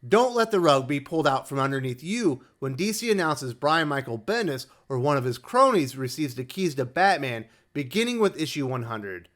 Don't let the rug be pulled out from underneath you when DC announces Brian Michael Bendis or one of his cronies receives the keys to Batman, beginning with issue 100.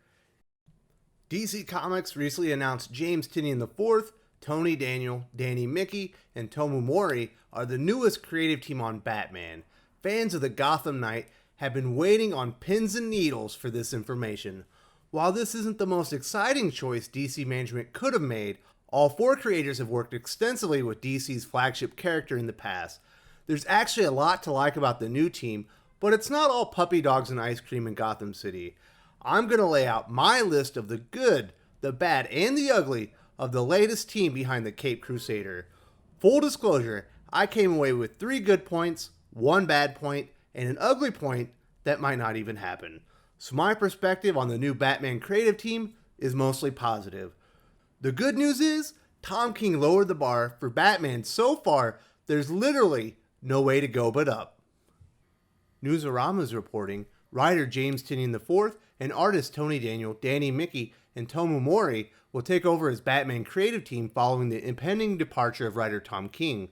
DC Comics recently announced James Tynion IV, Tony Daniel, Dani Miki, and Tomeu Morey are the newest creative team on Batman. Fans of the Gotham Knight have been waiting on pins and needles for this information. While this isn't the most exciting choice DC management could have made, all four creators have worked extensively with DC's flagship character in the past. There's actually a lot to like about the new team, but it's not all puppy dogs and ice cream in Gotham City. I'm going to lay out my list of the good, the bad, and the ugly of the latest team behind the Caped Crusader. Full disclosure, I came away with 3 good points, 1 bad point, and an ugly point that might not even happen. So my perspective on the new Batman creative team is mostly positive. The good news is, Tom King lowered the bar for Batman so far, there's literally no way to go but up. Newsarama is reporting, writer James Tynion IV and artist Tony Daniel, Dani Miki, and Tomeu Morey will take over as Batman creative team following the impending departure of writer Tom King.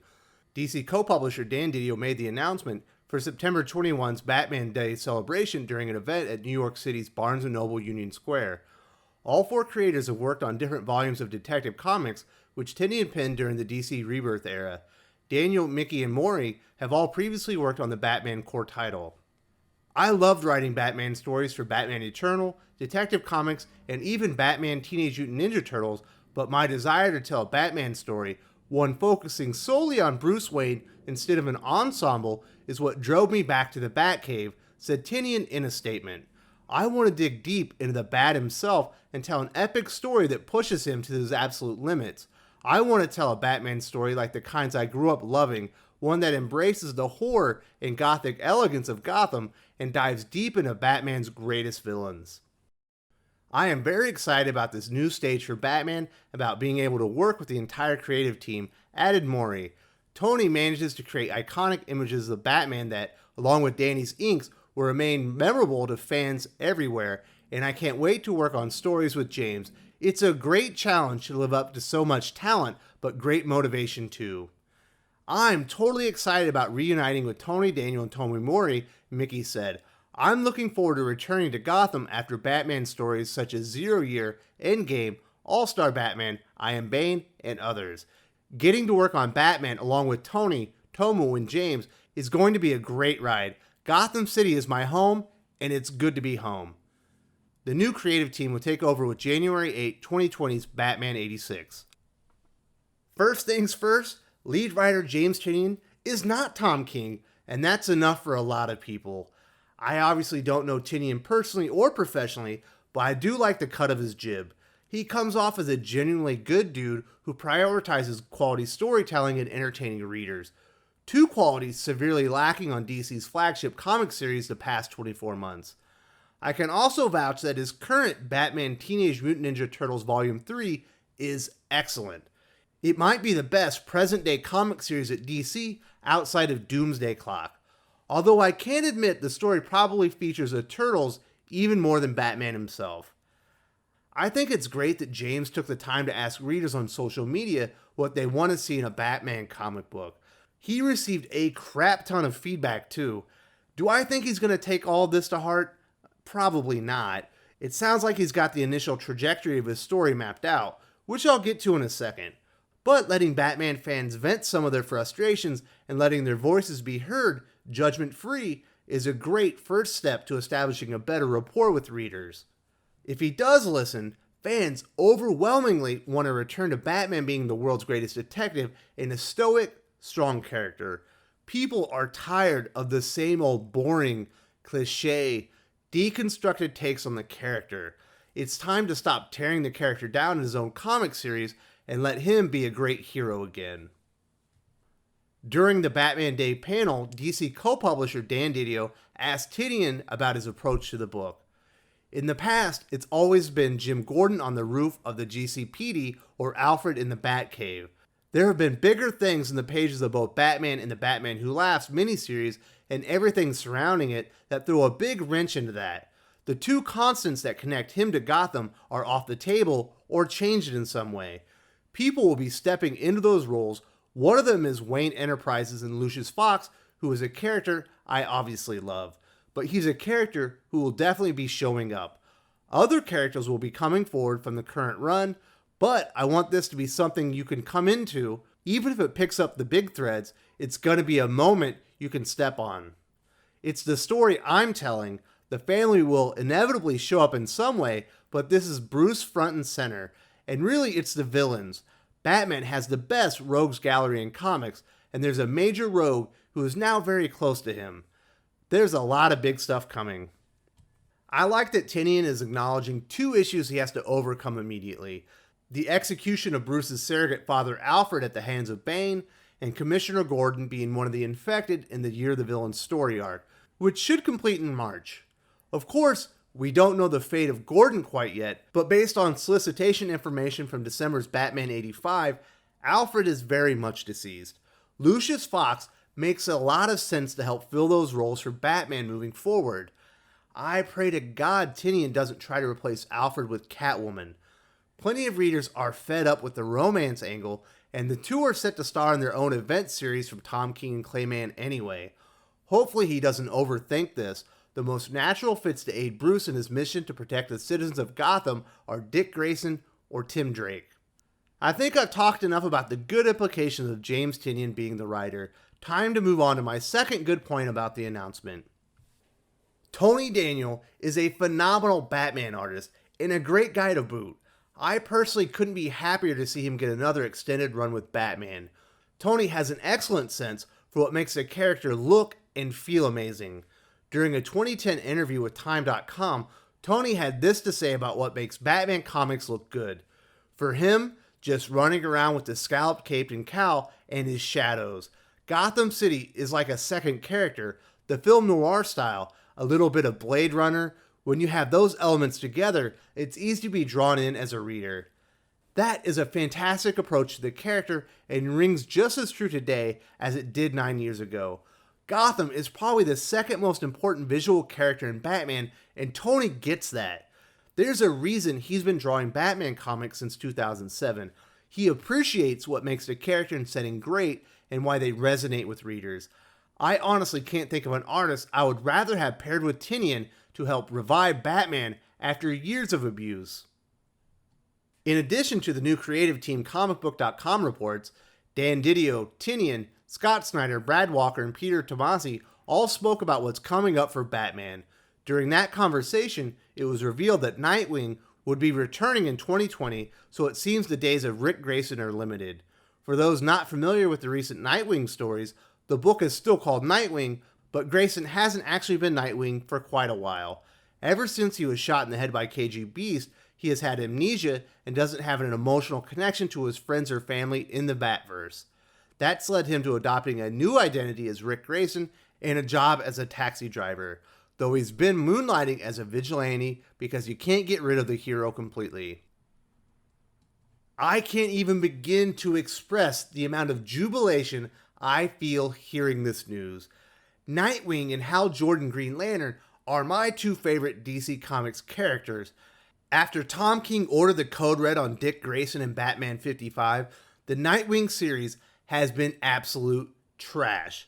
DC co-publisher Dan Didio made the announcement for September 21's Batman Day celebration during an event at New York City's Barnes & Noble Union Square. All 4 creators have worked on different volumes of Detective Comics, which Tynion penned during the DC Rebirth era. Daniel, Miki, and Morey have all previously worked on the Batman core title. I loved writing Batman stories for Batman Eternal, Detective Comics, and even Batman Teenage Mutant Ninja Turtles, but my desire to tell a Batman story, one focusing solely on Bruce Wayne instead of an ensemble, is what drove me back to the Batcave, said Tynion in a statement. I want to dig deep into the Bat himself and tell an epic story that pushes him to his absolute limits. I want to tell a Batman story like the kinds I grew up loving, one that embraces the horror and gothic elegance of Gotham and dives deep into Batman's greatest villains. I am very excited about this new stage for Batman, about being able to work with the entire creative team, added Morey. Tony manages to create iconic images of Batman that, along with Dani's inks, will remain memorable to fans everywhere, and I can't wait to work on stories with James. It's a great challenge to live up to so much talent, but great motivation too. I'm totally excited about reuniting with Tony Daniel and Tomeu Morey, Miki said. I'm looking forward to returning to Gotham after Batman stories such as Zero Year, Endgame, All-Star Batman, I Am Bane, and others. Getting to work on Batman along with Tony, Tomeu, and James is going to be a great ride. Gotham City is my home, and it's good to be home. The new creative team will take over with January 8, 2020's Batman 86. First things first, lead writer James Tynion is not Tom King, and that's enough for a lot of people. I obviously don't know Tynion personally or professionally, but I do like the cut of his jib. He comes off as a genuinely good dude who prioritizes quality storytelling and entertaining readers. 2 qualities severely lacking on DC's flagship comic series the past 24 months. I can also vouch that his current Batman Teenage Mutant Ninja Turtles Volume 3 is excellent. It might be the best present-day comic series at DC outside of Doomsday Clock. Although I can admit the story probably features the Turtles even more than Batman himself. I think it's great that James took the time to ask readers on social media what they want to see in a Batman comic book. He received a crap ton of feedback too. Do I think he's going to take all this to heart? Probably not. It sounds like he's got the initial trajectory of his story mapped out, which I'll get to in a second. But letting Batman fans vent some of their frustrations and letting their voices be heard judgment-free is a great first step to establishing a better rapport with readers. If he does listen, fans overwhelmingly want to return to Batman being the world's greatest detective and a stoic, strong character. People are tired of the same old boring, cliche, deconstructed takes on the character. It's time to stop tearing the character down in his own comic series and let him be a great hero again. During the Batman Day panel, DC co-publisher Dan Didio asked Tynion about his approach to the book. In the past, it's always been Jim Gordon on the roof of the GCPD or Alfred in the Batcave. There have been bigger things in the pages of both Batman and the Batman Who Laughs miniseries and everything surrounding it that throw a big wrench into that. The 2 constants that connect him to Gotham are off the table or changed in some way. People will be stepping into those roles. One of them is Wayne Enterprises and Lucius Fox, who is a character I obviously love, but he's a character who will definitely be showing up. Other characters will be coming forward from the current run, but I want this to be something you can come into. Even if it picks up the big threads, it's going to be a moment you can step on. It's the story I'm telling. The family will inevitably show up in some way, but this is Bruce front and center. And really, it's the villains. Batman has the best rogues gallery in comics, and there's a major rogue who is now very close to him. There's a lot of big stuff coming. I like that Tynion is acknowledging two issues he has to overcome immediately: the execution of Bruce's surrogate father Alfred at the hands of Bane, and Commissioner Gordon being one of the infected in the Year the Villain story arc, which should complete in March. Of course, we don't know the fate of Gordon quite yet, but based on solicitation information from December's Batman 85, Alfred is very much deceased. Lucius Fox makes a lot of sense to help fill those roles for Batman moving forward. I pray to God Tynion doesn't try to replace Alfred with Catwoman. Plenty of readers are fed up with the romance angle, and the two are set to star in their own event series from Tom King and Clayman anyway. Hopefully he doesn't overthink this. The most natural fits to aid Bruce in his mission to protect the citizens of Gotham are Dick Grayson or Tim Drake. I think I've talked enough about the good implications of James Tynion being the writer. Time to move on to my second good point about the announcement. Tony Daniel is a phenomenal Batman artist and a great guy to boot. I personally couldn't be happier to see him get another extended run with Batman. Tony has an excellent sense for what makes a character look and feel amazing. During a 2010 interview with Time.com, Tony had this to say about what makes Batman comics look good. For him, just running around with the scalloped cape and cowl and his shadows. Gotham City is like a second character, the film noir style, a little bit of Blade Runner. When you have those elements together, it's easy to be drawn in as a reader. That is a fantastic approach to the character and rings just as true today as it did 9 years ago. Gotham is probably the second most important visual character in Batman, and Tony gets that. There's a reason he's been drawing Batman comics since 2007. He appreciates what makes the character and setting great and why they resonate with readers. I honestly can't think of an artist I would rather have paired with Tynion to help revive Batman after years of abuse. In addition to the new creative team comicbook.com reports, Dan Didio, Tynion, Scott Snyder, Brad Walker, and Peter Tomasi all spoke about what's coming up for Batman. During that conversation, it was revealed that Nightwing would be returning in 2020, so it seems the days of Rick Grayson are limited. For those not familiar with the recent Nightwing stories, the book is still called Nightwing, but Grayson hasn't actually been Nightwing for quite a while. Ever since he was shot in the head by KG Beast, he has had amnesia and doesn't have an emotional connection to his friends or family in the Batverse. That's led him to adopting a new identity as Rick Grayson and a job as a taxi driver, though he's been moonlighting as a vigilante because you can't get rid of the hero completely. I can't even begin to express the amount of jubilation I feel hearing this news. Nightwing and Hal Jordan Green Lantern are my two favorite DC Comics characters. After Tom King ordered the code red on Dick Grayson in Batman 55, the Nightwing series has been absolute trash.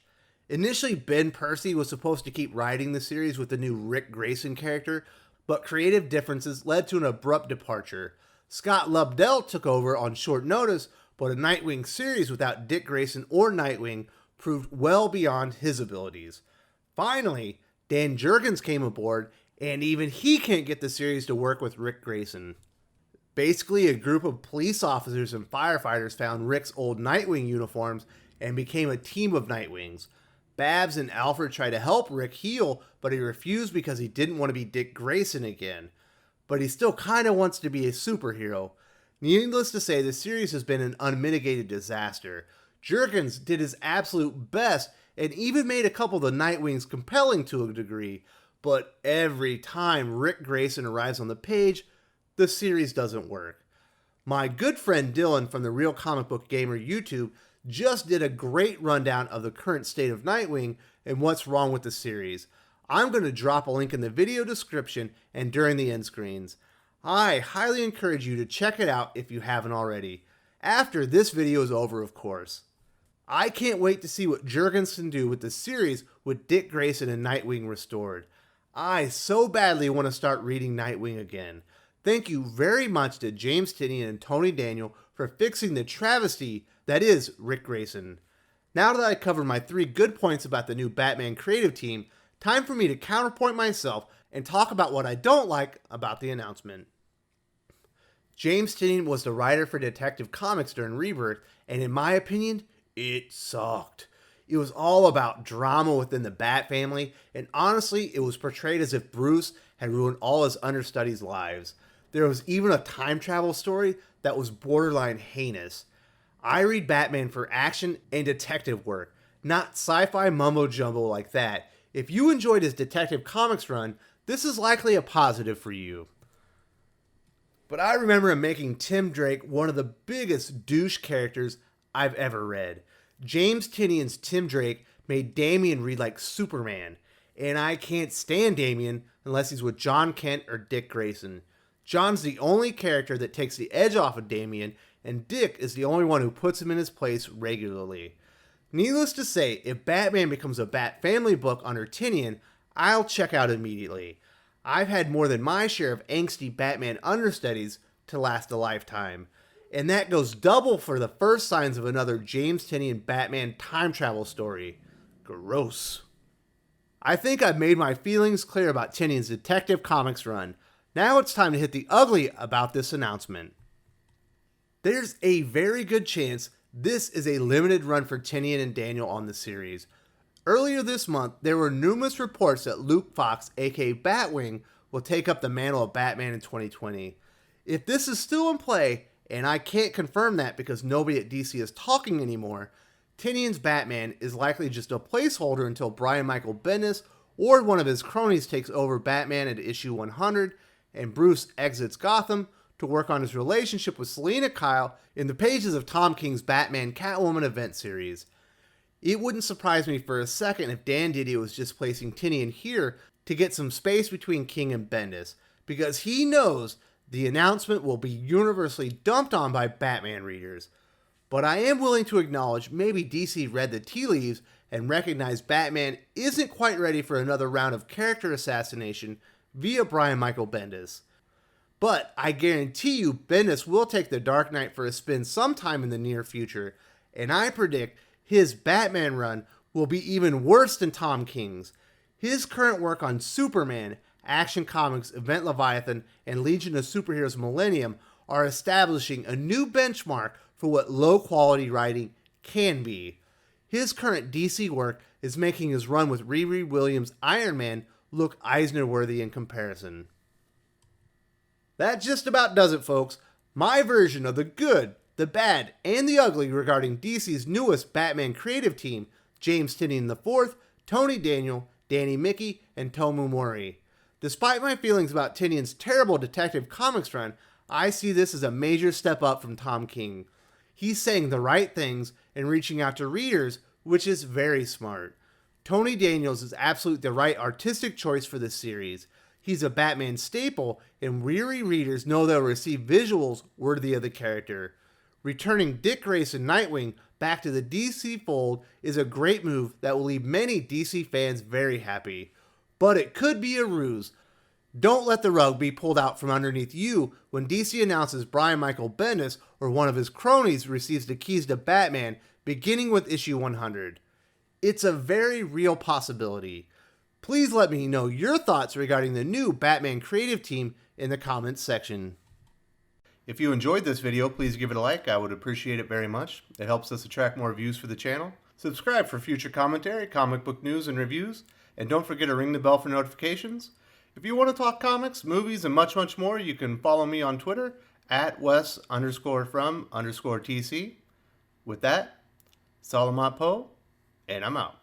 Initially, Ben Percy was supposed to keep writing the series with the new Rick Grayson character, but creative differences led to an abrupt departure. Scott Lobdell took over on short notice, but a Nightwing series without Dick Grayson or Nightwing proved well beyond his abilities. Finally, Dan Jurgens came aboard, and even he can't get the series to work with Rick Grayson. Basically, a group of police officers and firefighters found Rick's old Nightwing uniforms and became a team of Nightwings. Babs and Alfred try to help Rick heal, but he refused because he didn't want to be Dick Grayson again. But he still kind of wants to be a superhero. Needless to say, the series has been an unmitigated disaster. Jurgens did his absolute best and even made a couple of the Nightwings compelling to a degree, but every time Rick Grayson arrives on the page, the series doesn't work. My good friend Dylan from the Real Comic Book Gamer YouTube just did a great rundown of the current state of Nightwing and what's wrong with the series. I'm going to drop a link in the video description and during the end screens. I highly encourage you to check it out if you haven't already. after this video is over, of course. I can't wait to see what Jurgens can do with the series with Dick Grayson and Nightwing restored. I so badly want to start reading Nightwing again. Thank you very much to James Tynion and Tony Daniel for fixing the travesty that is Rick Grayson. Now that I covered my 3 good points about the new Batman creative team, time for me to counterpoint myself and talk about what I don't like about the announcement. James Tynion was the writer for Detective Comics during Rebirth, and in my opinion, it sucked. It was all about drama within the Bat family, and honestly, it was portrayed as if Bruce had ruined all his understudies' lives. There was even a time travel story that was borderline heinous. I read Batman for action and detective work, not sci-fi mumbo-jumbo like that. If you enjoyed his Detective Comics run, this is likely a positive for you. But I remember him making Tim Drake one of the biggest douche characters I've ever read. James Tynion's Tim Drake made Damian read like Superman, and I can't stand Damian unless he's with John Kent or Dick Grayson. John's the only character that takes the edge off of Damian, and Dick is the only one who puts him in his place regularly. Needless to say, if Batman becomes a Bat Family book under Tynion, I'll check out immediately. I've had more than my share of angsty Batman understudies to last a lifetime. And that goes double for the first signs of another James Tynion Batman time travel story. Gross. I think I've made my feelings clear about Tynion's Detective Comics run. Now it's time to hit the ugly about this announcement. There's a very good chance this is a limited run for Tynion and Daniel on the series. Earlier this month, there were numerous reports that Luke Fox, aka Batwing, will take up the mantle of Batman in 2020. If this is still in play, and I can't confirm that because nobody at DC is talking anymore, Tynion's Batman is likely just a placeholder until Brian Michael Bendis or one of his cronies takes over Batman at issue 100 and Bruce exits Gotham to work on his relationship with Selina Kyle in the pages of Tom King's Batman Catwoman event series. It wouldn't surprise me for a second if Dan Didio was just placing Tynion here to get some space between King and Bendis, because he knows the announcement will be universally dumped on by Batman readers. But I am willing to acknowledge maybe DC read the tea leaves and recognized Batman isn't quite ready for another round of character assassination via Brian Michael Bendis. But I guarantee you Bendis will take the Dark Knight for a spin sometime in the near future, and I predict his Batman run will be even worse than Tom King's. His current work on Superman, Action Comics, Event Leviathan, and Legion of Superheroes Millennium are establishing a new benchmark for what low-quality writing can be. His current DC work is making his run with Riri Williams' Iron Man look Eisner-worthy in comparison. That just about does it, folks. My version of the good, the bad, and the ugly regarding DC's newest Batman creative team, James Tynion IV, Tony Daniel, Dani Miki, and Tomeu Morey. Despite my feelings about Tynion's terrible Detective Comics run, I see this as a major step up from Tom King. He's saying the right things and reaching out to readers, which is very smart. Tony Daniels is absolutely the right artistic choice for this series. He's a Batman staple, and weary readers know they'll receive visuals worthy of the character. Returning Dick Grayson Nightwing back to the DC fold is a great move that will leave many DC fans very happy. But it could be a ruse. Don't let the rug be pulled out from underneath you when DC announces Brian Michael Bendis or one of his cronies receives the keys to Batman beginning with issue 100. It's a very real possibility. Please let me know your thoughts regarding the new Batman creative team in the comments section. If you enjoyed this video, please give it a like. I would appreciate it very much. It helps us attract more views for the channel. Subscribe for future commentary, comic book news, and reviews. And don't forget to ring the bell for notifications. If you want to talk comics, movies, and much, much more, you can follow me on Twitter at Wes_from_TC. With that, Salamat Po, and I'm out.